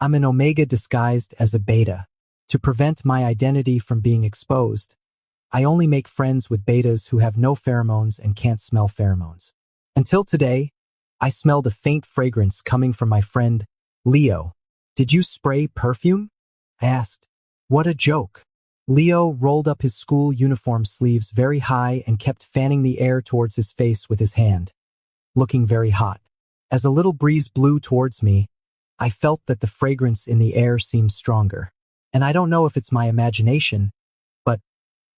I'm an omega disguised as a beta. To prevent my identity from being exposed, I only make friends with betas who have no pheromones and can't smell pheromones. Until today, I smelled a faint fragrance coming from my friend, Leo. Did you spray perfume? I asked. What a joke. Leo rolled up his school uniform sleeves very high and kept fanning the air towards his face with his hand, looking very hot. As a little breeze blew towards me, I felt that the fragrance in the air seemed stronger. And I don't know if it's my imagination, but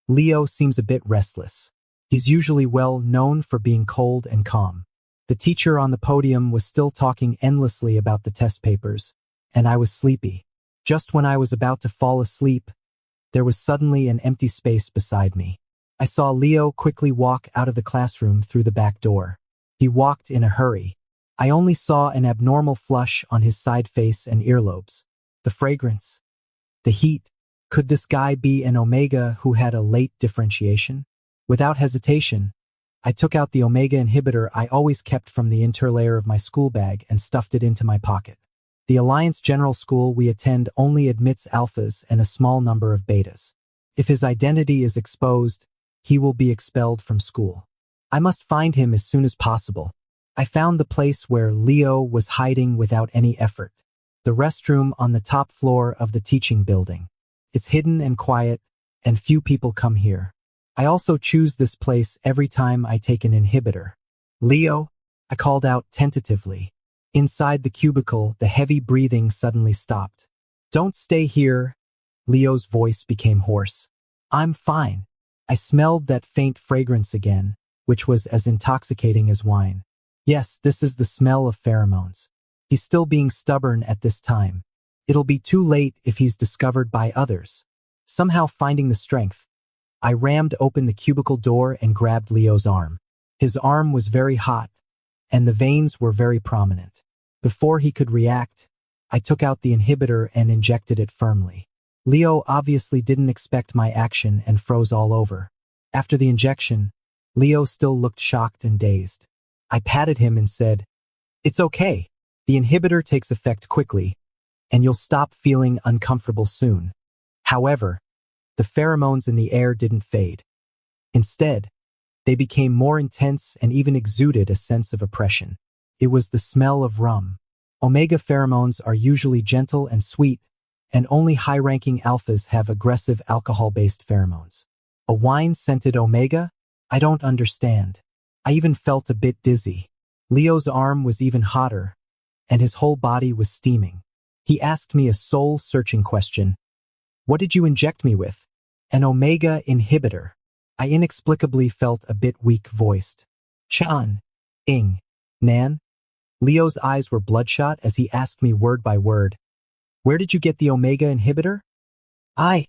Leo seems a bit restless. He's usually well known for being cold and calm. The teacher on the podium was still talking endlessly about the test papers, and I was sleepy. Just when I was about to fall asleep, there was suddenly an empty space beside me. I saw Leo quickly walk out of the classroom through the back door. He walked in a hurry. I only saw an abnormal flush on his side face and earlobes. The fragrance. The heat. Could this guy be an omega who had a late differentiation? Without hesitation, I took out the omega inhibitor I always kept from the interlayer of my school bag and stuffed it into my pocket. The Alliance General School we attend only admits alphas and a small number of betas. If his identity is exposed, he will be expelled from school. I must find him as soon as possible. I found the place where Leo was hiding without any effort. The restroom on the top floor of the teaching building. It's hidden and quiet, and few people come here. I also choose this place every time I take an inhibitor. Leo, I called out tentatively. Inside the cubicle, the heavy breathing suddenly stopped. Don't stay here. Leo's voice became hoarse. I'm fine. I smelled that faint fragrance again, which was as intoxicating as wine. Yes, this is the smell of pheromones. He's still being stubborn at this time. It'll be too late if he's discovered by others. Somehow finding the strength, I rammed open the cubicle door and grabbed Leo's arm. His arm was very hot, and the veins were very prominent. Before he could react, I took out the inhibitor and injected it firmly. Leo obviously didn't expect my action and froze all over. After the injection, Leo still looked shocked and dazed. I patted him and said, "It's okay. The inhibitor takes effect quickly, and you'll stop feeling uncomfortable soon." However, the pheromones in the air didn't fade. Instead, they became more intense and even exuded a sense of oppression. It was the smell of rum. Omega pheromones are usually gentle and sweet, and only high-ranking alphas have aggressive alcohol-based pheromones. A wine-scented omega? I don't understand. I even felt a bit dizzy. Leo's arm was even hotter, and his whole body was steaming. He asked me a soul-searching question. What did you inject me with? An omega inhibitor. I inexplicably felt a bit weak-voiced. Chan. Ing. Nan. Leo's eyes were bloodshot as he asked me word by word. Where did you get the omega inhibitor? I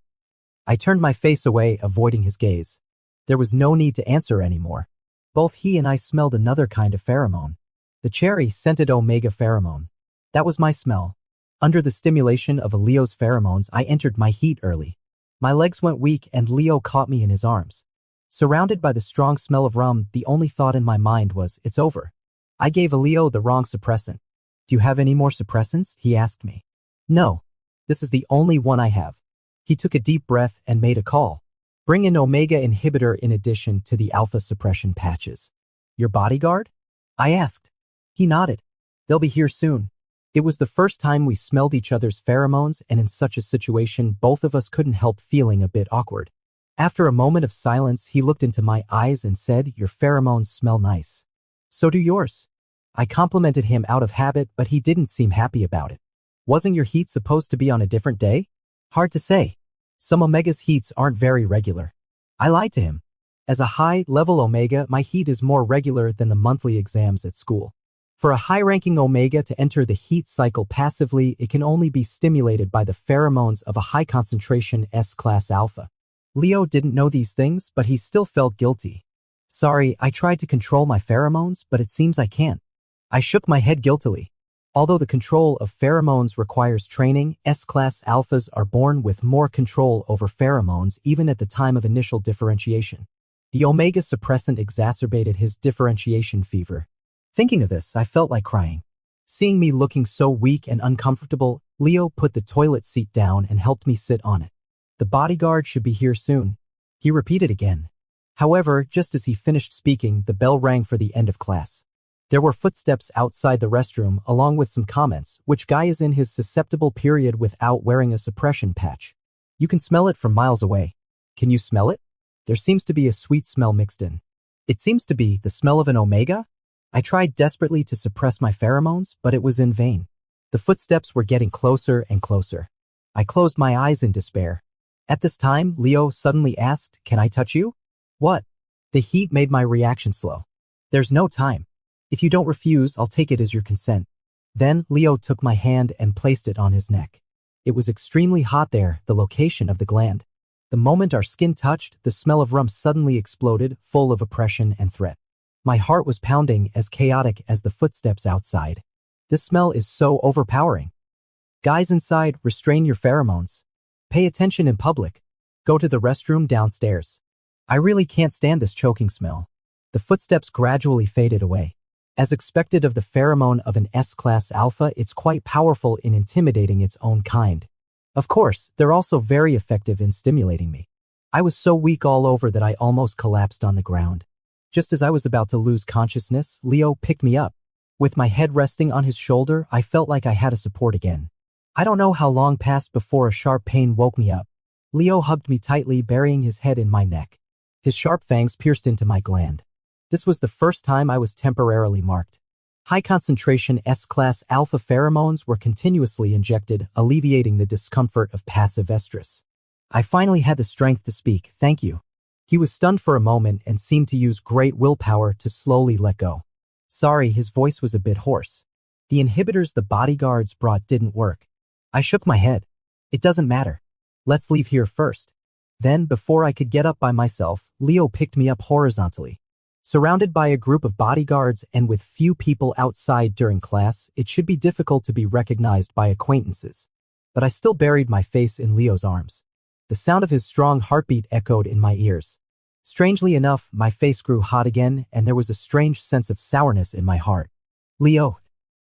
turned my face away, avoiding his gaze. There was no need to answer anymore. Both he and I smelled another kind of pheromone. The cherry-scented omega pheromone. That was my smell. Under the stimulation of a Leo's pheromones, I entered my heat early. My legs went weak and Leo caught me in his arms. Surrounded by the strong smell of rum, the only thought in my mind was, it's over. I gave Leo the wrong suppressant. Do you have any more suppressants? He asked me. No. This is the only one I have. He took a deep breath and made a call. Bring an omega inhibitor in addition to the alpha suppression patches. Your bodyguard? I asked. He nodded. They'll be here soon. It was the first time we smelled each other's pheromones, and in such a situation, both of us couldn't help feeling a bit awkward. After a moment of silence, he looked into my eyes and said, "Your pheromones smell nice. So do yours." I complimented him out of habit, but he didn't seem happy about it. Wasn't your heat supposed to be on a different day? Hard to say. Some omega's heats aren't very regular. I lied to him. As a high-level omega, my heat is more regular than the monthly exams at school. For a high-ranking omega to enter the heat cycle passively, it can only be stimulated by the pheromones of a high-concentration S-class alpha. Leo didn't know these things, but he still felt guilty. Sorry, I tried to control my pheromones, but it seems I can't. I shook my head guiltily. Although the control of pheromones requires training, S-class alphas are born with more control over pheromones even at the time of initial differentiation. The omega suppressant exacerbated his differentiation fever. Thinking of this, I felt like crying. Seeing me looking so weak and uncomfortable, Leo put the toilet seat down and helped me sit on it. The bodyguard should be here soon. He repeated again. However, just as he finished speaking, the bell rang for the end of class. There were footsteps outside the restroom along with some comments, which guy is in his susceptible period without wearing a suppression patch. You can smell it from miles away. Can you smell it? There seems to be a sweet smell mixed in. It seems to be the smell of an omega? I tried desperately to suppress my pheromones, but it was in vain. The footsteps were getting closer and closer. I closed my eyes in despair. At this time, Leo suddenly asked, "Can I touch you?" What? The heat made my reaction slow. There's no time. If you don't refuse, I'll take it as your consent. Then Leo took my hand and placed it on his neck. It was extremely hot there, the location of the gland. The moment our skin touched, the smell of rum suddenly exploded, full of oppression and threat. My heart was pounding, as chaotic as the footsteps outside. This smell is so overpowering. Guys inside, restrain your pheromones. Pay attention in public. Go to the restroom downstairs. I really can't stand this choking smell. The footsteps gradually faded away. As expected of the pheromone of an S-class alpha, it's quite powerful in intimidating its own kind. Of course, they're also very effective in stimulating me. I was so weak all over that I almost collapsed on the ground. Just as I was about to lose consciousness, Leo picked me up. With my head resting on his shoulder, I felt like I had a support again. I don't know how long passed before a sharp pain woke me up. Leo hugged me tightly, burying his head in my neck. His sharp fangs pierced into my gland. This was the first time I was temporarily marked. High-concentration S-class alpha pheromones were continuously injected, alleviating the discomfort of passive estrus. I finally had the strength to speak, "Thank you." He was stunned for a moment and seemed to use great willpower to slowly let go. Sorry, his voice was a bit hoarse. The inhibitors the bodyguards brought didn't work. I shook my head. It doesn't matter. Let's leave here first. Then, before I could get up by myself, Leo picked me up horizontally. Surrounded by a group of bodyguards and with few people outside during class, it should be difficult to be recognized by acquaintances. But I still buried my face in Leo's arms. The sound of his strong heartbeat echoed in my ears. Strangely enough, my face grew hot again, and there was a strange sense of sourness in my heart. Leo.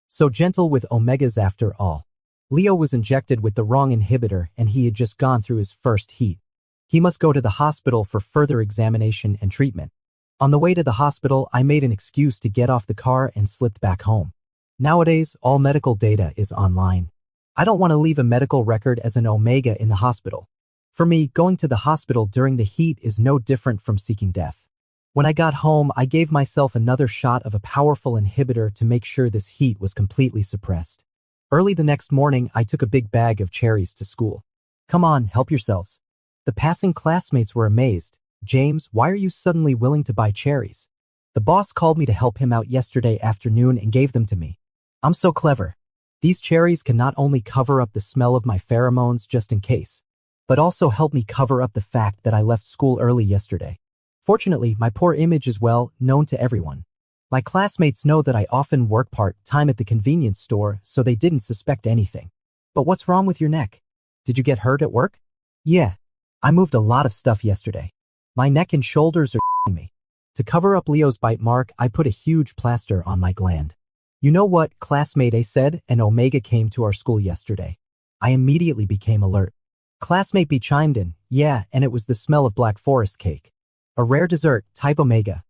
So gentle with omegas after all. Leo was injected with the wrong inhibitor, and he had just gone through his first heat. He must go to the hospital for further examination and treatment. On the way to the hospital, I made an excuse to get off the car and slipped back home. Nowadays, all medical data is online. I don't want to leave a medical record as an omega in the hospital. For me, going to the hospital during the heat is no different from seeking death. When I got home, I gave myself another shot of a powerful inhibitor to make sure this heat was completely suppressed. Early the next morning, I took a big bag of cherries to school. "Come on, help yourselves." The passing classmates were amazed. "James, why are you suddenly willing to buy cherries?" "The boss called me to help him out yesterday afternoon and gave them to me." "I'm so clever." These cherries can not only cover up the smell of my pheromones just in case, but also help me cover up the fact that I left school early yesterday. Fortunately, my poor image is well known to everyone. My classmates know that I often work part-time at the convenience store, so they didn't suspect anything. "But what's wrong with your neck? Did you get hurt at work?" "Yeah. I moved a lot of stuff yesterday. My neck and shoulders are me." To cover up Leo's bite mark, I put a huge plaster on my gland. "You know what?" Classmate A said, "An omega came to our school yesterday." I immediately became alert. Classmate B chimed in, "Yeah, and it was the smell of Black Forest cake. A rare dessert, type omega."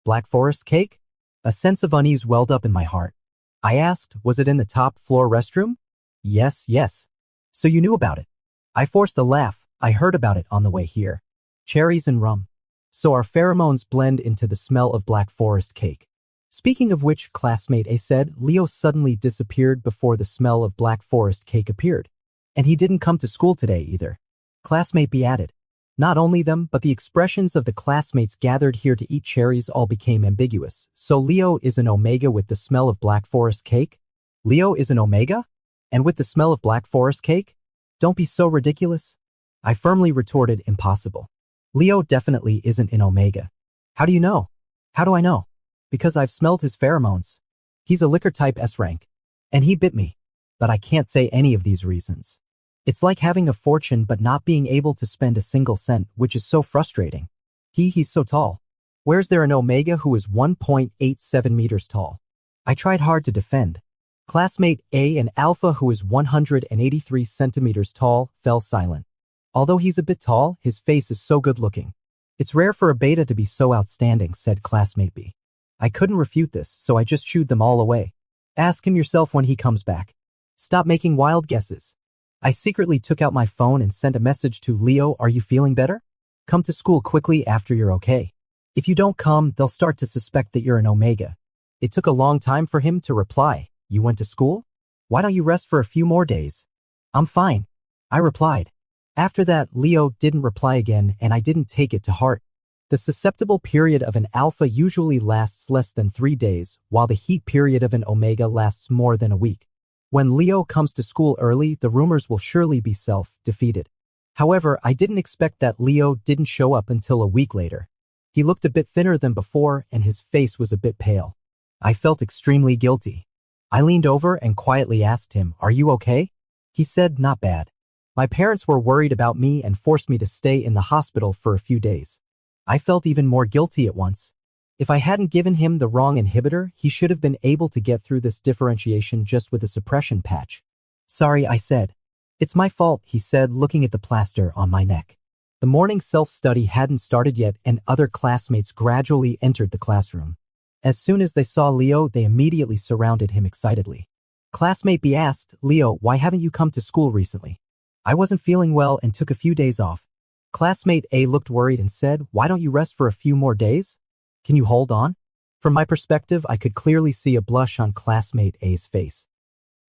Black Forest cake? A sense of unease welled up in my heart. I asked, "Was it in the top floor restroom?" Yes. "So you knew about it?" I forced a laugh. "I heard about it on the way here. Cherries and rum. So our pheromones blend into the smell of Black Forest cake." Speaking of which, classmate A said, Leo suddenly disappeared before the smell of Black Forest cake appeared. And he didn't come to school today either. Classmate B added. Not only them, but the expressions of the classmates gathered here to eat cherries all became ambiguous. So Leo is an omega with the smell of Black Forest cake? Leo is an omega? And with the smell of Black Forest cake? Don't be so ridiculous. I firmly retorted, impossible. Leo definitely isn't an omega. How do you know? How do I know? Because I've smelled his pheromones. He's a liquor type S rank. And he bit me. But I can't say any of these reasons. It's like having a fortune but not being able to spend a single cent, which is so frustrating. He's so tall. Where's there an omega who is 1.87 meters tall? I tried hard to defend. Classmate A, an alpha who is 183 centimeters tall, fell silent. Although he's a bit tall, his face is so good-looking. It's rare for a beta to be so outstanding, said classmate B. I couldn't refute this, so I just shooed them all away. Ask him yourself when he comes back. Stop making wild guesses. I secretly took out my phone and sent a message to Leo, are you feeling better? Come to school quickly after you're okay. If you don't come, they'll start to suspect that you're an omega. It took a long time for him to reply. You went to school? Why don't you rest for a few more days? I'm fine, I replied. After that, Leo didn't reply again and I didn't take it to heart. The susceptible period of an alpha usually lasts less than 3 days, while the heat period of an omega lasts more than a week. When Leo comes to school early, the rumors will surely be self-defeated. However, I didn't expect that Leo didn't show up until a week later. He looked a bit thinner than before and his face was a bit pale. I felt extremely guilty. I leaned over and quietly asked him, are you okay? He said, not bad. My parents were worried about me and forced me to stay in the hospital for a few days. I felt even more guilty at once. If I hadn't given him the wrong inhibitor, he should have been able to get through this differentiation just with a suppression patch. Sorry, I said. It's my fault, he said, looking at the plaster on my neck. The morning self-study hadn't started yet and other classmates gradually entered the classroom. As soon as they saw Leo, they immediately surrounded him excitedly. Classmate B asked, Leo, why haven't you come to school recently? I wasn't feeling well and took a few days off. Classmate A looked worried and said, why don't you rest for a few more days? Can you hold on? From my perspective, I could clearly see a blush on classmate A's face.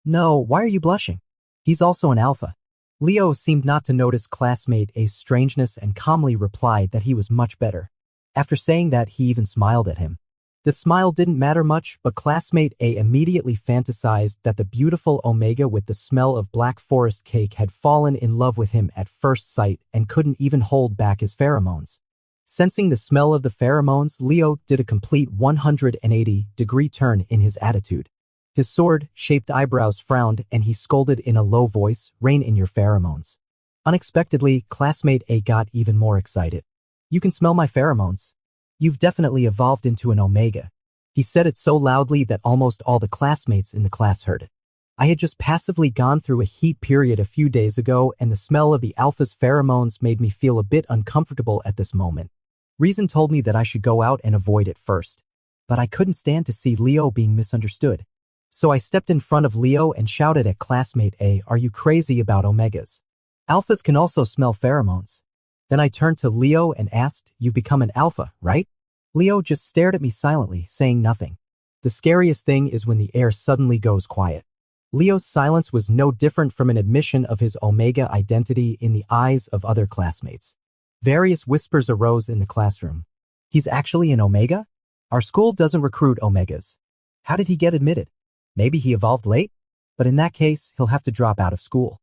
No, why are you blushing? He's also an alpha. Leo seemed not to notice classmate A's strangeness and calmly replied that he was much better. After saying that, he even smiled at him. The smile didn't matter much, but classmate A immediately fantasized that the beautiful omega with the smell of black forest cake had fallen in love with him at first sight and couldn't even hold back his pheromones. Sensing the smell of the pheromones, Leo did a complete 180-degree turn in his attitude. His sword-shaped eyebrows frowned and he scolded in a low voice, rein in your pheromones. Unexpectedly, classmate A got even more excited. You can smell my pheromones. You've definitely evolved into an omega. He said it so loudly that almost all the classmates in the class heard it. I had just passively gone through a heat period a few days ago and the smell of the alpha's pheromones made me feel a bit uncomfortable at this moment. Reason told me that I should go out and avoid it first. But I couldn't stand to see Leo being misunderstood. So I stepped in front of Leo and shouted at classmate A, are you crazy about omegas? Alphas can also smell pheromones. Then I turned to Leo and asked, you've become an alpha, right? Leo just stared at me silently, saying nothing. The scariest thing is when the air suddenly goes quiet. Leo's silence was no different from an admission of his omega identity in the eyes of other classmates. Various whispers arose in the classroom. He's actually an omega? Our school doesn't recruit omegas. How did he get admitted? Maybe he evolved late? But in that case, he'll have to drop out of school.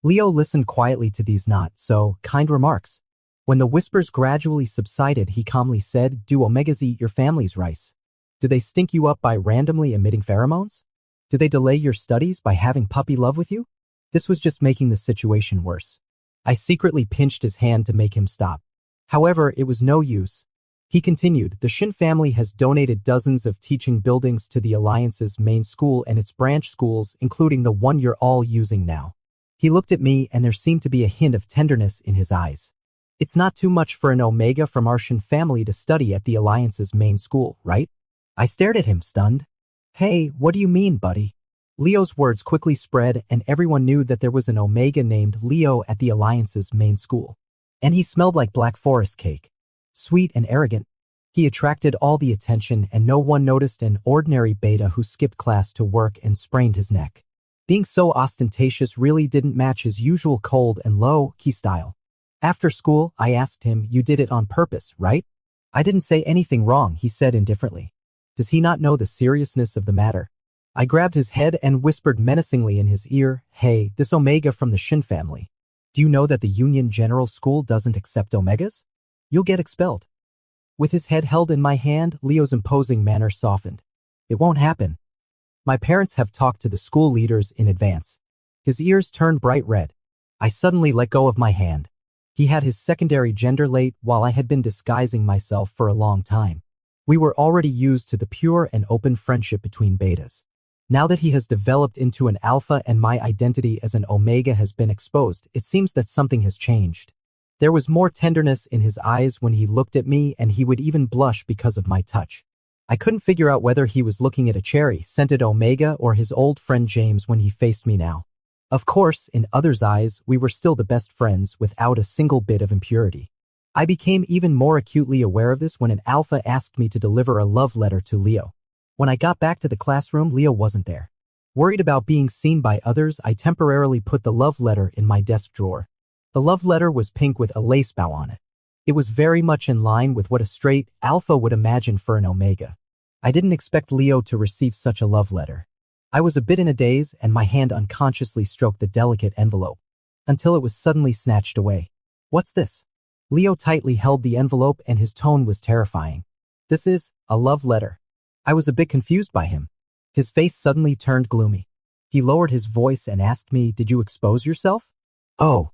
Leo listened quietly to these not-so-kind remarks. When the whispers gradually subsided, he calmly said, do omegas eat your family's rice? Do they stink you up by randomly emitting pheromones? Do they delay your studies by having puppy love with you? This was just making the situation worse. I secretly pinched his hand to make him stop. However, it was no use. He continued, the Shin family has donated dozens of teaching buildings to the Alliance's main school and its branch schools, including the one you're all using now. He looked at me and there seemed to be a hint of tenderness in his eyes. It's not too much for an omega from our Shin family to study at the Alliance's main school, right? I stared at him, stunned. Hey, what do you mean, buddy? Leo's words quickly spread and everyone knew that there was an omega named Leo at the Alliance's main school. And he smelled like black forest cake. Sweet and arrogant. He attracted all the attention and no one noticed an ordinary beta who skipped class to work and sprained his neck. Being so ostentatious really didn't match his usual cold and low-key style. After school, I asked him, you did it on purpose, right? I didn't say anything wrong, he said indifferently. Does he not know the seriousness of the matter? I grabbed his head and whispered menacingly in his ear, hey, this omega from the Shin family. Do you know that the Union General School doesn't accept omegas? You'll get expelled. With his head held in my hand, Leo's imposing manner softened. It won't happen. My parents have talked to the school leaders in advance. His ears turned bright red. I suddenly let go of my hand. He had his secondary gender late while I had been disguising myself for a long time. We were already used to the pure and open friendship between betas. Now that he has developed into an alpha and my identity as an omega has been exposed, it seems that something has changed. There was more tenderness in his eyes when he looked at me, and he would even blush because of my touch. I couldn't figure out whether he was looking at a cherry-scented omega or his old friend James when he faced me now. Of course, in others' eyes, we were still the best friends without a single bit of impurity. I became even more acutely aware of this when an alpha asked me to deliver a love letter to Leo. When I got back to the classroom, Leo wasn't there. Worried about being seen by others, I temporarily put the love letter in my desk drawer. The love letter was pink with a lace bow on it. It was very much in line with what a straight alpha would imagine for an omega. I didn't expect Leo to receive such a love letter. I was a bit in a daze, and my hand unconsciously stroked the delicate envelope, until it was suddenly snatched away. "What's this?" Leo tightly held the envelope, and his tone was terrifying. "This is a love letter." I was a bit confused by him. His face suddenly turned gloomy. He lowered his voice and asked me, "Did you expose yourself?" "Oh."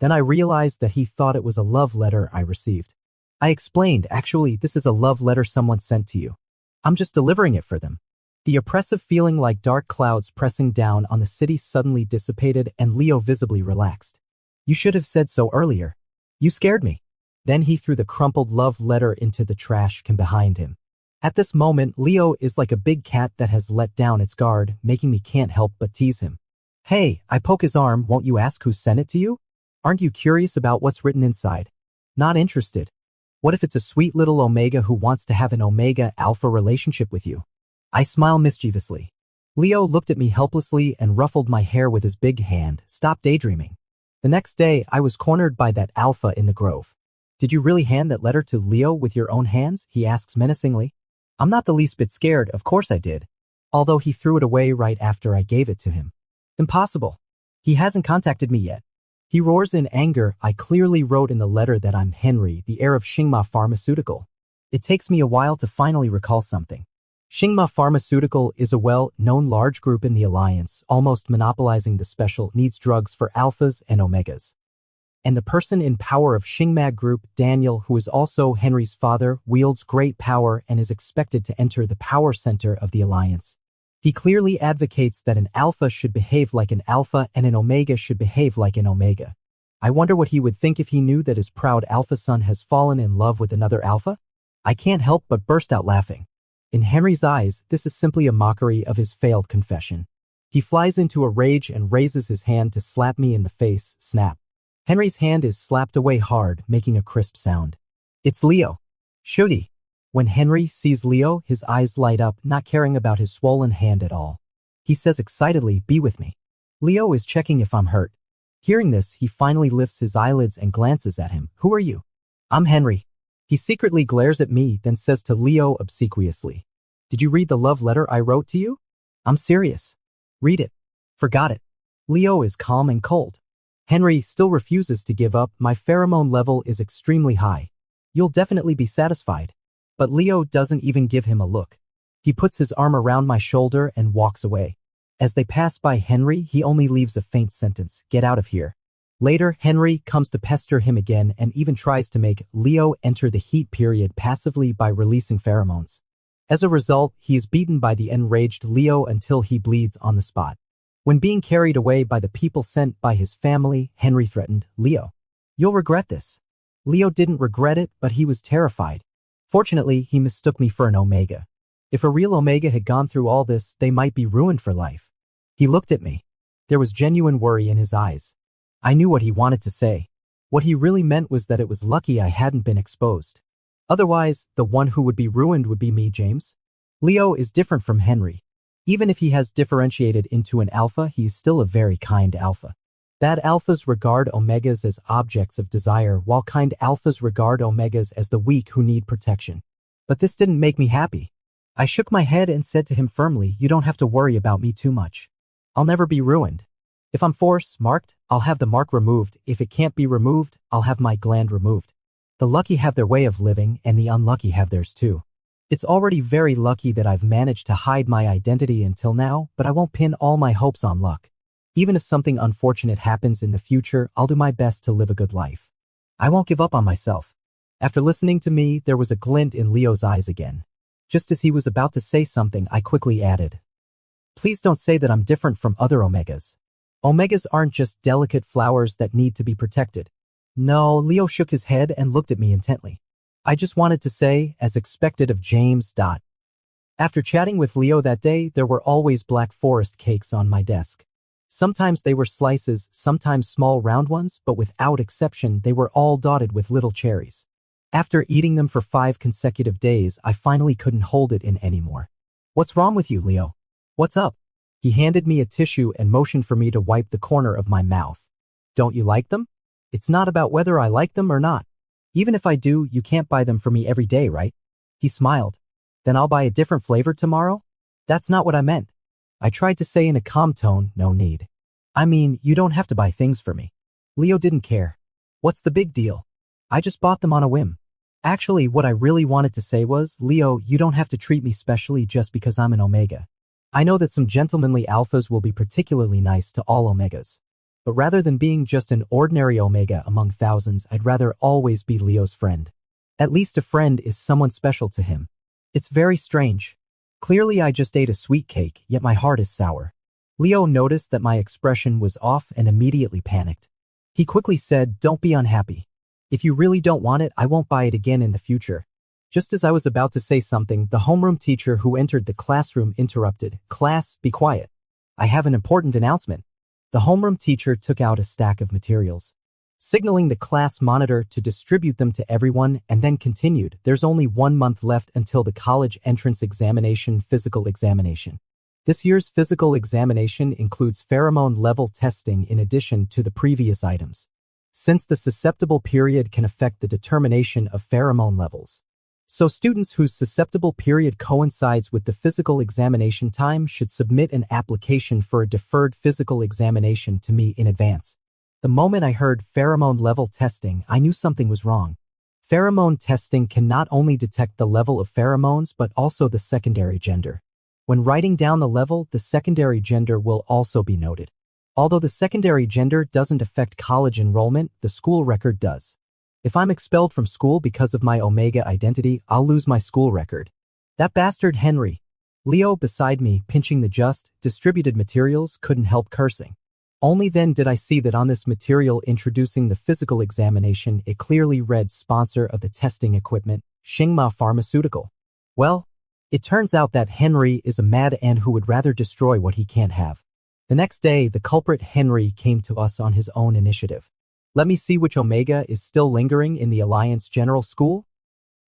Then I realized that he thought it was a love letter I received. I explained, "Actually, this is a love letter someone sent to you. I'm just delivering it for them." The oppressive feeling like dark clouds pressing down on the city suddenly dissipated, and Leo visibly relaxed. "You should have said so earlier. You scared me." Then he threw the crumpled love letter into the trash can behind him. At this moment, Leo is like a big cat that has let down its guard, making me can't help but tease him. "Hey," I poke his arm, "won't you ask who sent it to you? Aren't you curious about what's written inside?" "Not interested." "What if it's a sweet little omega who wants to have an omega alpha relationship with you?" I smile mischievously. Leo looked at me helplessly and ruffled my hair with his big hand. "Stop daydreaming." The next day, I was cornered by that alpha in the grove. "Did you really hand that letter to Leo with your own hands?" he asks menacingly. I'm not the least bit scared, of course I did. Although he threw it away right after I gave it to him. "Impossible. He hasn't contacted me yet." He roars in anger. "I clearly wrote in the letter that I'm Henry, the heir of Xingma Pharmaceutical." It takes me a while to finally recall something. Xingma Pharmaceutical is a well-known large group in the Alliance, almost monopolizing the special needs drugs for alphas and omegas. And the person in power of Xingma Group, Daniel, who is also Henry's father, wields great power and is expected to enter the power center of the Alliance. He clearly advocates that an alpha should behave like an alpha and an omega should behave like an omega. I wonder what he would think if he knew that his proud alpha son has fallen in love with another alpha? I can't help but burst out laughing. In Henry's eyes, this is simply a mockery of his failed confession. He flies into a rage and raises his hand to slap me in the face. Snap. Henry's hand is slapped away hard, making a crisp sound. It's Leo. Shooty. When Henry sees Leo, his eyes light up, not caring about his swollen hand at all. He says excitedly, "Be with me." Leo is checking if I'm hurt. Hearing this, he finally lifts his eyelids and glances at him. "Who are you?" "I'm Henry." He secretly glares at me, then says to Leo obsequiously, "Did you read the love letter I wrote to you?" "I'm serious." "Read it." "Forgot it." Leo is calm and cold. Henry still refuses to give up. "My pheromone level is extremely high. You'll definitely be satisfied." But Leo doesn't even give him a look. He puts his arm around my shoulder and walks away. As they pass by Henry, he only leaves a faint sentence, "Get out of here." Later, Henry comes to pester him again and even tries to make Leo enter the heat period passively by releasing pheromones. As a result, he is beaten by the enraged Leo until he bleeds on the spot. When being carried away by the people sent by his family, Henry threatened, "Leo, you'll regret this." Leo didn't regret it, but he was terrified. Fortunately, he mistook me for an omega. If a real omega had gone through all this, they might be ruined for life. He looked at me. There was genuine worry in his eyes. I knew what he wanted to say. What he really meant was that it was lucky I hadn't been exposed. Otherwise, the one who would be ruined would be me, James. Leo is different from Henry. Even if he has differentiated into an alpha, he is still a very kind alpha. Bad alphas regard omegas as objects of desire, while kind alphas regard omegas as the weak who need protection. But this didn't make me happy. I shook my head and said to him firmly, "You don't have to worry about me too much. I'll never be ruined. If I'm force marked, I'll have the mark removed. If it can't be removed, I'll have my gland removed. The lucky have their way of living, and the unlucky have theirs too. It's already very lucky that I've managed to hide my identity until now, but I won't pin all my hopes on luck. Even if something unfortunate happens in the future, I'll do my best to live a good life. I won't give up on myself." After listening to me, there was a glint in Leo's eyes again. Just as he was about to say something, I quickly added, Please don't say that I'm different from other omegas. Omegas aren't just delicate flowers that need to be protected. No, Leo shook his head and looked at me intently. I just wanted to say, as expected of James. After chatting with Leo that day, there were always Black Forest cakes on my desk. Sometimes they were slices, sometimes small round ones, but without exception, they were all dotted with little cherries. After eating them for 5 consecutive days, I finally couldn't hold it in anymore. What's wrong with you, Leo? What's up? He handed me a tissue and motioned for me to wipe the corner of my mouth. Don't you like them? It's not about whether I like them or not. Even if I do, you can't buy them for me every day, right? He smiled. Then I'll buy a different flavor tomorrow? That's not what I meant. I tried to say in a calm tone, no need. I mean, you don't have to buy things for me. Leo didn't care. What's the big deal? I just bought them on a whim. Actually, what I really wanted to say was, Leo, you don't have to treat me specially just because I'm an omega. I know that some gentlemanly alphas will be particularly nice to all omegas. But rather than being just an ordinary omega among thousands, I'd rather always be Leo's friend. At least a friend is someone special to him. It's very strange. Clearly I just ate a sweet cake, yet my heart is sour. Leo noticed that my expression was off and immediately panicked. He quickly said, don't be unhappy. If you really don't want it, I won't buy it again in the future. Just as I was about to say something, the homeroom teacher who entered the classroom interrupted. Class, be quiet. I have an important announcement. The homeroom teacher took out a stack of materials, signaling the class monitor to distribute them to everyone, and then continued. There's only 1 month left until the college entrance examination physical examination. This year's physical examination includes pheromone level testing in addition to the previous items, since the susceptible period can affect the determination of pheromone levels. So students whose susceptible period coincides with the physical examination time should submit an application for a deferred physical examination to me in advance. The moment I heard pheromone level testing, I knew something was wrong. Pheromone testing can not only detect the level of pheromones but also the secondary gender. When writing down the level, the secondary gender will also be noted. Although the secondary gender doesn't affect college enrollment, the school record does. If I'm expelled from school because of my omega identity, I'll lose my school record. That bastard Henry. Leo beside me, pinching the just distributed materials, couldn't help cursing. Only then did I see that on this material introducing the physical examination, it clearly read sponsor of the testing equipment, Xingma Pharmaceutical. Well, it turns out that Henry is a mad ant who would rather destroy what he can't have. The next day, the culprit Henry came to us on his own initiative. Let me see which omega is still lingering in the Alliance General School.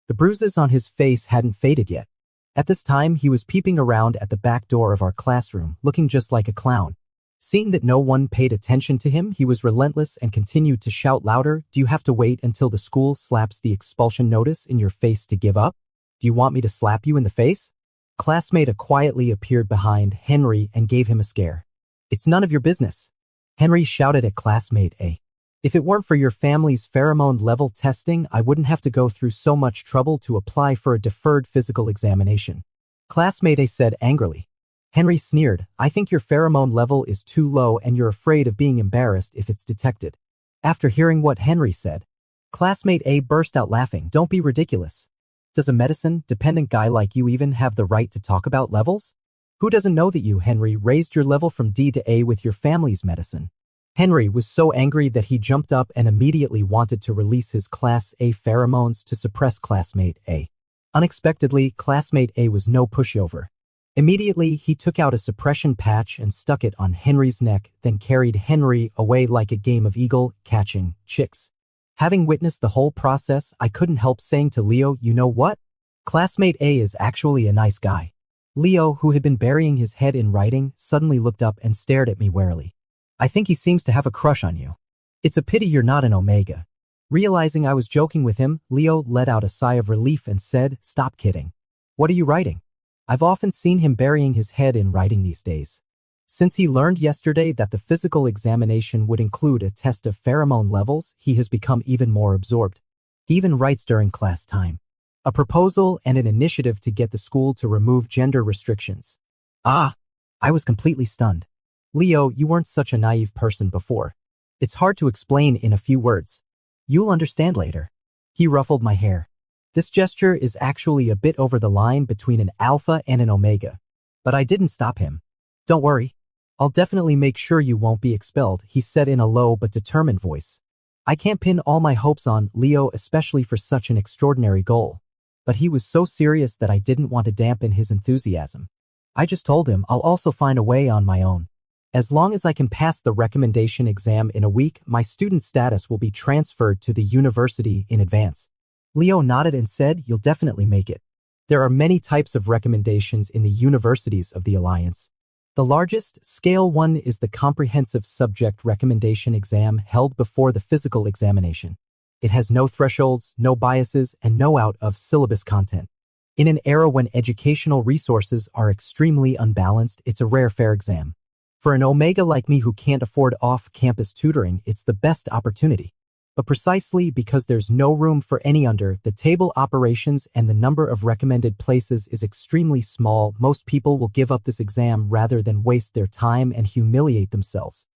The bruises on his face hadn't faded yet. At this time, he was peeping around at the back door of our classroom, looking just like a clown. Seeing that no one paid attention to him, he was relentless and continued to shout louder. Do you have to wait until the school slaps the expulsion notice in your face to give up? Do you want me to slap you in the face? Classmate A quietly appeared behind Henry and gave him a scare. It's none of your business. Henry shouted at classmate A. If it weren't for your family's pheromone level testing, I wouldn't have to go through so much trouble to apply for a deferred physical examination. Classmate A said angrily. Henry sneered, I think your pheromone level is too low and you're afraid of being embarrassed if it's detected. After hearing what Henry said, classmate A burst out laughing. Don't be ridiculous. Does a medicine-dependent guy like you even have the right to talk about levels? Who doesn't know that you, Henry, raised your level from D to A with your family's medicine? Henry was so angry that he jumped up and immediately wanted to release his Class A pheromones to suppress classmate A. Unexpectedly, classmate A was no pushover. Immediately, he took out a suppression patch and stuck it on Henry's neck, then carried Henry away like a game of eagle catching chicks. Having witnessed the whole process, I couldn't help saying to Leo, you know what? Classmate A is actually a nice guy. Leo, who had been burying his head in writing, suddenly looked up and stared at me warily. I think he seems to have a crush on you. It's a pity you're not an omega. Realizing I was joking with him, Leo let out a sigh of relief and said, stop kidding. What are you writing? I've often seen him burying his head in writing these days. Since he learned yesterday that the physical examination would include a test of pheromone levels, he has become even more absorbed. He even writes during class time. A proposal and an initiative to get the school to remove gender restrictions. Ah! I was completely stunned. Leo, you weren't such a naive person before. It's hard to explain in a few words. You'll understand later. He ruffled my hair. This gesture is actually a bit over the line between an alpha and an omega. But I didn't stop him. Don't worry. I'll definitely make sure you won't be expelled, he said in a low but determined voice. I can't pin all my hopes on Leo, especially for such an extraordinary goal. But he was so serious that I didn't want to dampen his enthusiasm. I just told him I'll also find a way on my own. As long as I can pass the recommendation exam in a week, my student status will be transferred to the university in advance. Leo nodded and said, You'll definitely make it. There are many types of recommendations in the universities of the Alliance. The largest, Scale 1, is the Comprehensive Subject Recommendation Exam held before the physical examination. It has no thresholds, no biases, and no out-of-syllabus content. In an era when educational resources are extremely unbalanced, it's a rare fair exam. For an Omega like me who can't afford off-campus tutoring, it's the best opportunity. But precisely because there's no room for any under-the-table operations and the number of recommended places is extremely small, most people will give up this exam rather than waste their time and humiliate themselves.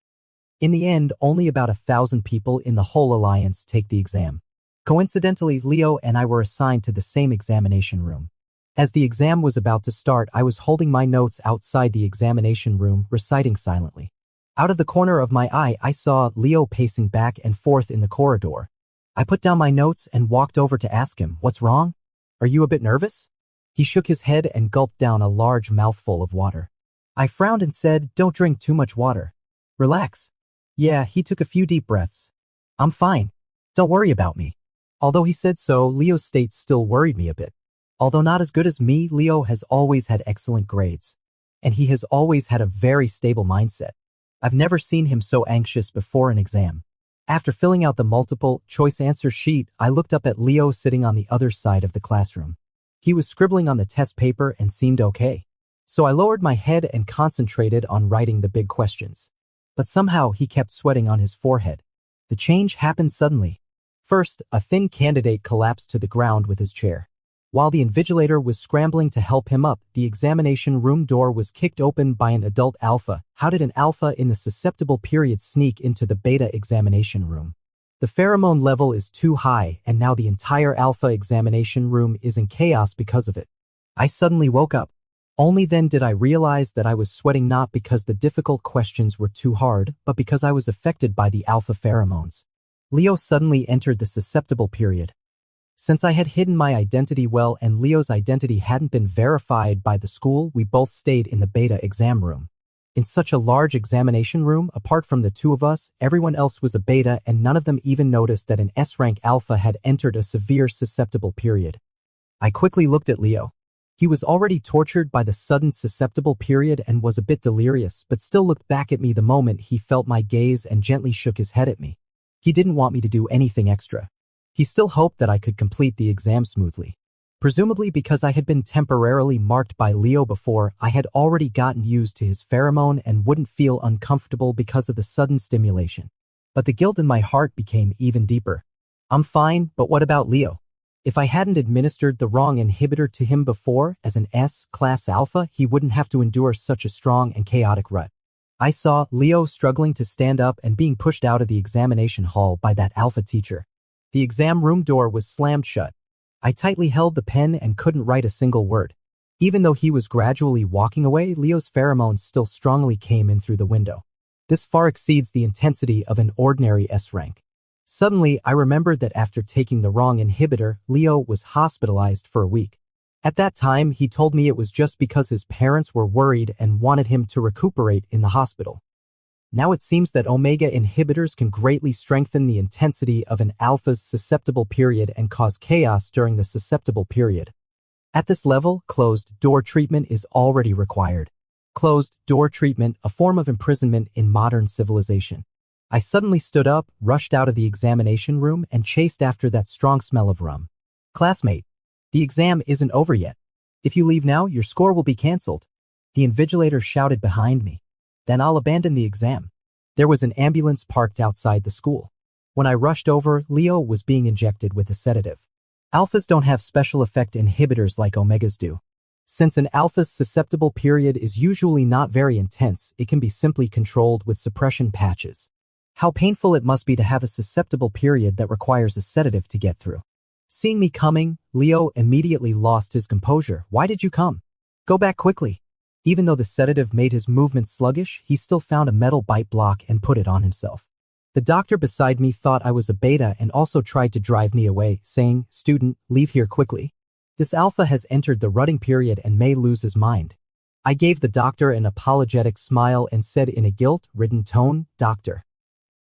In the end, only about 1,000 people in the whole Alliance take the exam. Coincidentally, Leo and I were assigned to the same examination room. As the exam was about to start, I was holding my notes outside the examination room, reciting silently. Out of the corner of my eye, I saw Leo pacing back and forth in the corridor. I put down my notes and walked over to ask him, What's wrong? Are you a bit nervous? He shook his head and gulped down a large mouthful of water. I frowned and said, Don't drink too much water. Relax. Yeah, he took a few deep breaths. I'm fine. Don't worry about me. Although he said so, Leo's state still worried me a bit. Although not as good as me, Leo has always had excellent grades. And he has always had a very stable mindset. I've never seen him so anxious before an exam. After filling out the multiple-choice answer sheet, I looked up at Leo sitting on the other side of the classroom. He was scribbling on the test paper and seemed okay. So I lowered my head and concentrated on writing the big questions. But somehow he kept sweating on his forehead. The change happened suddenly. First, a thin candidate collapsed to the ground with his chair. While the invigilator was scrambling to help him up, the examination room door was kicked open by an adult alpha. How did an alpha in the susceptible period sneak into the beta examination room? The pheromone level is too high, and now the entire alpha examination room is in chaos because of it. I suddenly woke up. Only then did I realize that I was sweating not because the difficult questions were too hard, but because I was affected by the alpha pheromones. Leo suddenly entered the susceptible period. Since I had hidden my identity well and Leo's identity hadn't been verified by the school, we both stayed in the beta exam room. In such a large examination room, apart from the two of us, everyone else was a beta and none of them even noticed that an S-rank alpha had entered a severe susceptible period. I quickly looked at Leo. He was already tortured by the sudden susceptible period and was a bit delirious, but still looked back at me the moment he felt my gaze and gently shook his head at me. He didn't want me to do anything extra. He still hoped that I could complete the exam smoothly. Presumably because I had been temporarily marked by Leo before, I had already gotten used to his pheromone and wouldn't feel uncomfortable because of the sudden stimulation. But the guilt in my heart became even deeper. I'm fine, but what about Leo? If I hadn't administered the wrong inhibitor to him before, as an S-class alpha, he wouldn't have to endure such a strong and chaotic rut. I saw Leo struggling to stand up and being pushed out of the examination hall by that alpha teacher. The exam room door was slammed shut. I tightly held the pen and couldn't write a single word. Even though he was gradually walking away, Leo's pheromones still strongly came in through the window. This far exceeds the intensity of an ordinary S-rank. Suddenly, I remembered that after taking the wrong inhibitor, Leo was hospitalized for a week. At that time, he told me it was just because his parents were worried and wanted him to recuperate in the hospital. Now it seems that omega inhibitors can greatly strengthen the intensity of an alpha's susceptible period and cause chaos during the susceptible period. At this level, closed-door treatment is already required. Closed-door treatment, a form of imprisonment in modern civilization. I suddenly stood up, rushed out of the examination room, and chased after that strong smell of rum. Classmate, the exam isn't over yet. If you leave now, your score will be cancelled. The invigilator shouted behind me. Then I'll abandon the exam. There was an ambulance parked outside the school. When I rushed over, Leo was being injected with a sedative. Alphas don't have special effect inhibitors like omegas do. Since an alpha's susceptible period is usually not very intense, it can be simply controlled with suppression patches. How painful it must be to have a susceptible period that requires a sedative to get through. Seeing me coming, Leo immediately lost his composure. Why did you come? Go back quickly. Even though the sedative made his movements sluggish, he still found a metal bite block and put it on himself. The doctor beside me thought I was a beta and also tried to drive me away, saying, "Student, leave here quickly. This alpha has entered the rutting period and may lose his mind." I gave the doctor an apologetic smile and said in a guilt-ridden tone, "Doctor,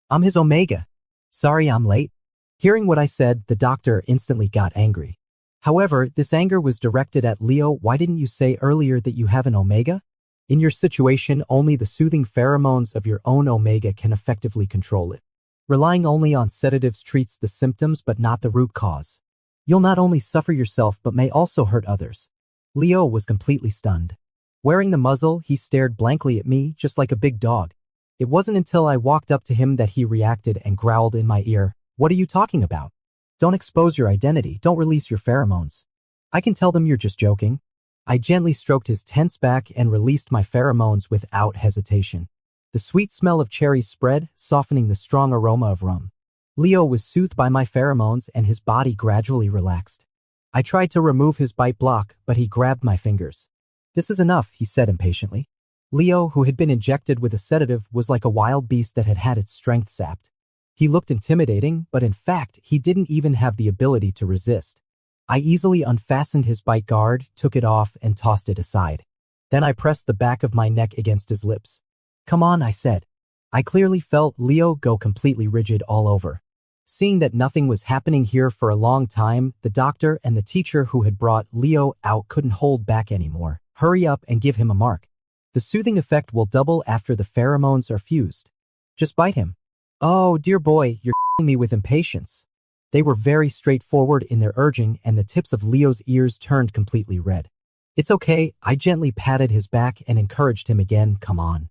I'm his omega. Sorry I'm late." Hearing what I said, the doctor instantly got angry. However, this anger was directed at Leo. "Why didn't you say earlier that you have an omega? In your situation, only the soothing pheromones of your own omega can effectively control it. Relying only on sedatives treats the symptoms but not the root cause. You'll not only suffer yourself but may also hurt others." Leo was completely stunned. Wearing the muzzle, he stared blankly at me, just like a big dog. It wasn't until I walked up to him that he reacted and growled in my ear, "What are you talking about? Don't expose your identity, don't release your pheromones. I can tell them you're just joking." I gently stroked his tense back and released my pheromones without hesitation. The sweet smell of cherries spread, softening the strong aroma of rum. Leo was soothed by my pheromones and his body gradually relaxed. I tried to remove his bite block, but he grabbed my fingers. "This is enough," he said impatiently. Leo, who had been injected with a sedative, was like a wild beast that had had its strength sapped. He looked intimidating, but in fact, he didn't even have the ability to resist. I easily unfastened his bite guard, took it off, and tossed it aside. Then I pressed the back of my neck against his lips. "Come on," I said. I clearly felt Leo go completely rigid all over. Seeing that nothing was happening here for a long time, the doctor and the teacher who had brought Leo out couldn't hold back anymore. "Hurry up and give him a mark. The soothing effect will double after the pheromones are fused. Just bite him." "Oh, dear boy, you're me with impatience." They were very straightforward in their urging, and the tips of Leo's ears turned completely red. "It's okay," I gently patted his back and encouraged him again, "Come on."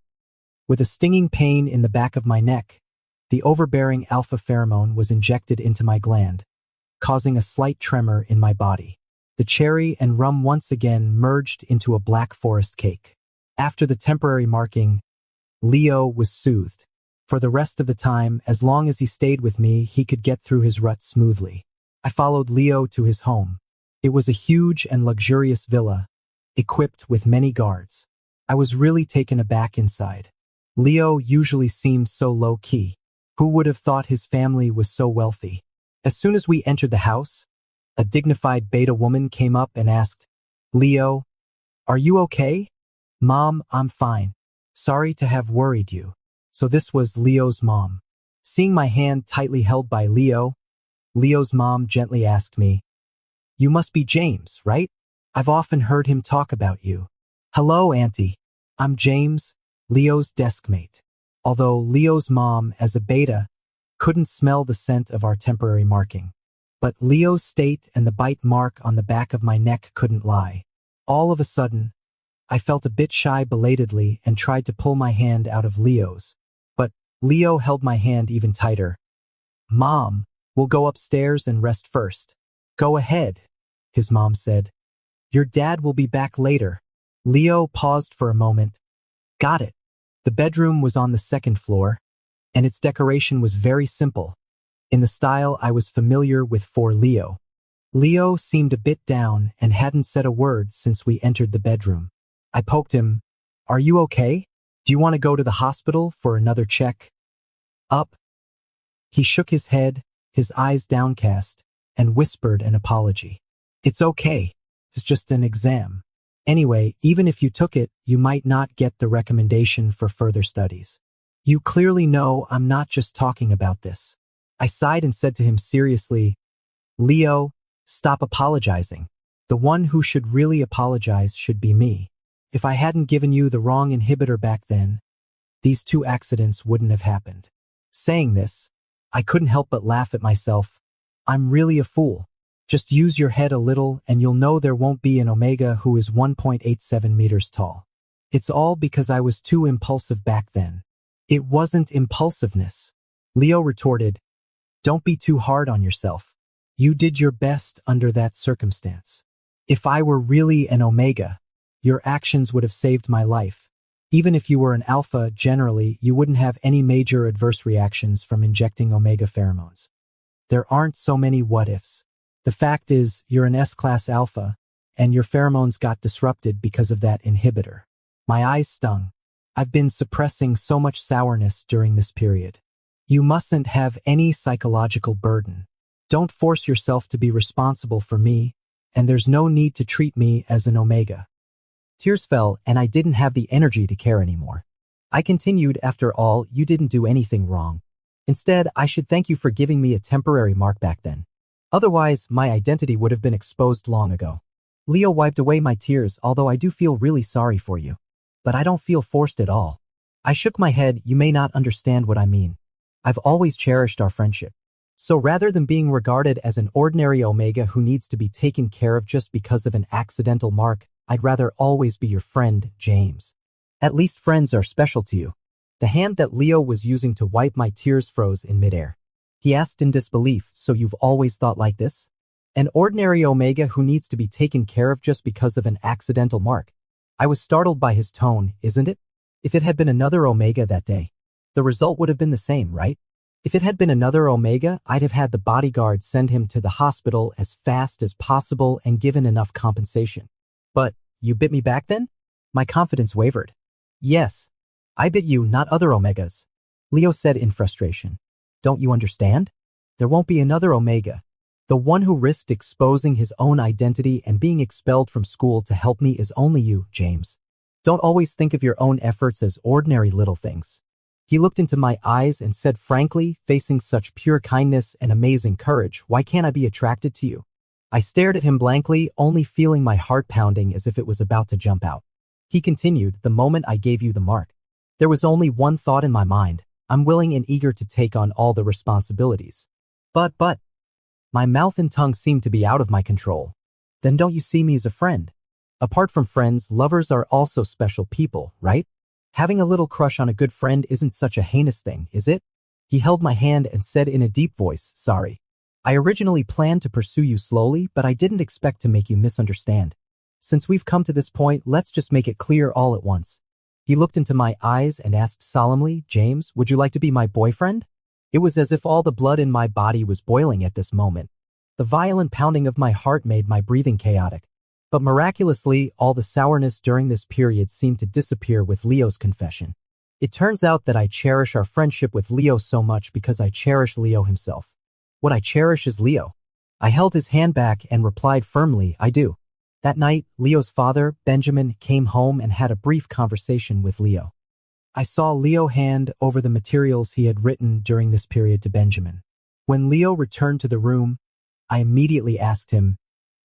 With a stinging pain in the back of my neck, the overbearing alpha pheromone was injected into my gland, causing a slight tremor in my body. The cherry and rum once again merged into a black forest cake. After the temporary marking, Leo was soothed. For the rest of the time, as long as he stayed with me, he could get through his rut smoothly. I followed Leo to his home. It was a huge and luxurious villa, equipped with many guards. I was really taken aback inside. Leo usually seemed so low-key. Who would have thought his family was so wealthy? As soon as we entered the house, a dignified beta woman came up and asked, "Leo, are you okay?" "Mom, I'm fine. Sorry to have worried you." So this was Leo's mom. Seeing my hand tightly held by Leo, Leo's mom gently asked me, "You must be James, right? I've often heard him talk about you." "Hello, Auntie. I'm James, Leo's desk mate." Although Leo's mom, as a beta, couldn't smell the scent of our temporary marking. But Leo's state and the bite mark on the back of my neck couldn't lie. All of a sudden, I felt a bit shy belatedly and tried to pull my hand out of Leo's. But Leo held my hand even tighter. "Mom, we'll go upstairs and rest first." "Go ahead," his mom said. "Your dad will be back later." Leo paused for a moment. "Got it." The bedroom was on the second floor, and its decoration was very simple, in the style I was familiar with for Leo. Leo seemed a bit down and hadn't said a word since we entered the bedroom. I poked him. "Are you okay? Do you want to go to the hospital for another check up?" He shook his head, his eyes downcast, and whispered an apology. "It's okay. It's just an exam. Anyway, even if you took it, you might not get the recommendation for further studies. You clearly know I'm not just talking about this." I sighed and said to him seriously, "Leo, stop apologizing. The one who should really apologize should be me. If I hadn't given you the wrong inhibitor back then, these two accidents wouldn't have happened." Saying this, I couldn't help but laugh at myself. I'm really a fool. Just use your head a little and you'll know there won't be an omega who is 1.87 meters tall. It's all because I was too impulsive back then. "It wasn't impulsiveness," Leo retorted. "Don't be too hard on yourself. You did your best under that circumstance. If I were really an omega, your actions would have saved my life. Even if you were an alpha, generally, you wouldn't have any major adverse reactions from injecting omega pheromones. There aren't so many what-ifs. The fact is, you're an S-class alpha, and your pheromones got disrupted because of that inhibitor. My eyes stung. I've been suppressing so much sourness during this period. You mustn't have any psychological burden. Don't force yourself to be responsible for me, and there's no need to treat me as an omega. Tears fell, and I didn't have the energy to care anymore. I continued, after all, you didn't do anything wrong. Instead, I should thank you for giving me a temporary mark back then. Otherwise, my identity would have been exposed long ago. Leo wiped away my tears, although I do feel really sorry for you. But I don't feel forced at all. I shook my head. You may not understand what I mean. I've always cherished our friendship. So rather than being regarded as an ordinary omega who needs to be taken care of just because of an accidental mark, I'd rather always be your friend, James. At least friends are special to you. The hand that Leo was using to wipe my tears froze in midair. He asked in disbelief, so you've always thought like this? An ordinary omega who needs to be taken care of just because of an accidental mark. I was startled by his tone, isn't it? If it had been another omega that day, the result would have been the same, right? If it had been another omega, I'd have had the bodyguard send him to the hospital as fast as possible and given enough compensation. But, you bit me back then? My confidence wavered. Yes. I bit you, not other omegas. Leo said in frustration. Don't you understand? There won't be another omega. The one who risked exposing his own identity and being expelled from school to help me is only you, James. Don't always think of your own efforts as ordinary little things. He looked into my eyes and said frankly, facing such pure kindness and amazing courage, why can't I be attracted to you? I stared at him blankly, only feeling my heart pounding as if it was about to jump out. He continued, the moment I gave you the mark. There was only one thought in my mind. I'm willing and eager to take on all the responsibilities. But, my mouth and tongue seemed to be out of my control. Then don't you see me as a friend? Apart from friends, lovers are also special people, right? Having a little crush on a good friend isn't such a heinous thing, is it? He held my hand and said in a deep voice, sorry. I originally planned to pursue you slowly, but I didn't expect to make you misunderstand. Since we've come to this point, let's just make it clear all at once. He looked into my eyes and asked solemnly, James, would you like to be my boyfriend? It was as if all the blood in my body was boiling at this moment. The violent pounding of my heart made my breathing chaotic. But miraculously, all the sourness during this period seemed to disappear with Leo's confession. It turns out that I cherish our friendship with Leo so much because I cherish Leo himself. What I cherish is Leo. I held his hand back and replied firmly, I do. That night, Leo's father, Benjamin, came home and had a brief conversation with Leo. I saw Leo hand over the materials he had written during this period to Benjamin. When Leo returned to the room, I immediately asked him,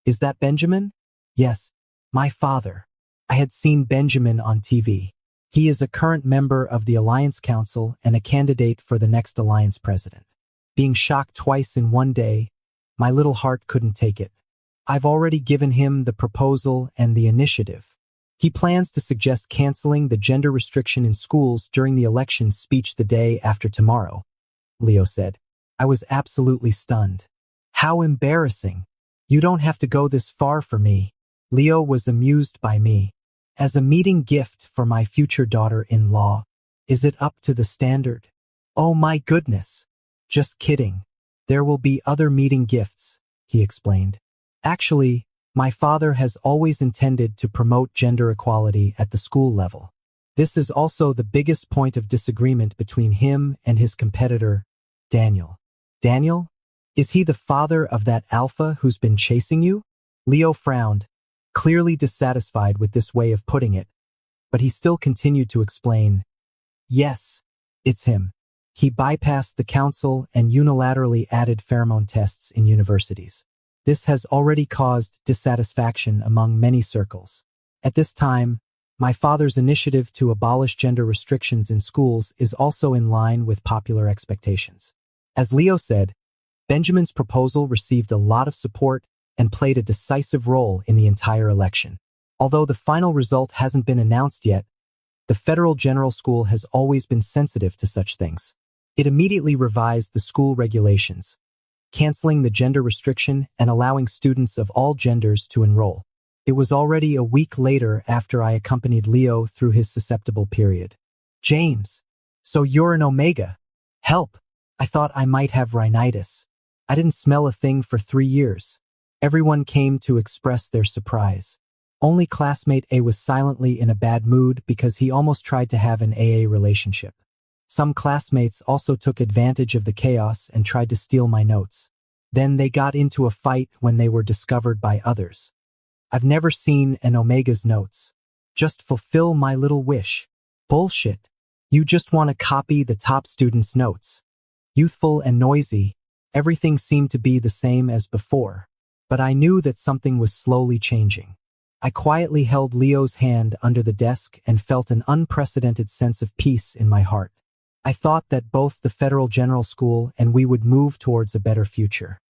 is that Benjamin? Yes, my father. I had seen Benjamin on TV. He is a current member of the Alliance Council and a candidate for the next Alliance president. Being shocked twice in one day, my little heart couldn't take it. I've already given him the proposal and the initiative. He plans to suggest canceling the gender restriction in schools during the election speech the day after tomorrow, Leo said. I was absolutely stunned. How embarrassing. You don't have to go this far for me. Leo was amused by me. As a meeting gift for my future daughter-in-law. Is it up to the standard? Oh my goodness. Just kidding. There will be other meeting gifts, he explained. Actually, my father has always intended to promote gender equality at the school level. This is also the biggest point of disagreement between him and his competitor, Daniel. Daniel? Is he the father of that alpha who's been chasing you? Leo frowned, clearly dissatisfied with this way of putting it, but he still continued to explain. Yes, it's him. He bypassed the council and unilaterally added pheromone tests in universities. This has already caused dissatisfaction among many circles. At this time, my father's initiative to abolish gender restrictions in schools is also in line with popular expectations. As Leo said, Benjamin's proposal received a lot of support and played a decisive role in the entire election. Although the final result hasn't been announced yet, the Federal General School has always been sensitive to such things. It immediately revised the school regulations, canceling the gender restriction and allowing students of all genders to enroll. It was already a week later after I accompanied Leo through his susceptible period. James, so you're an omega. Help. I thought I might have rhinitis. I didn't smell a thing for 3 years. Everyone came to express their surprise. Only classmate A was silently in a bad mood because he almost tried to have an AA relationship. Some classmates also took advantage of the chaos and tried to steal my notes. Then they got into a fight when they were discovered by others. I've never seen an Omega's notes. Just fulfill my little wish. Bullshit. You just want to copy the top student's notes. Youthful and noisy, everything seemed to be the same as before, but I knew that something was slowly changing. I quietly held Leo's hand under the desk and felt an unprecedented sense of peace in my heart. I thought that both the Federal General School and we would move towards a better future.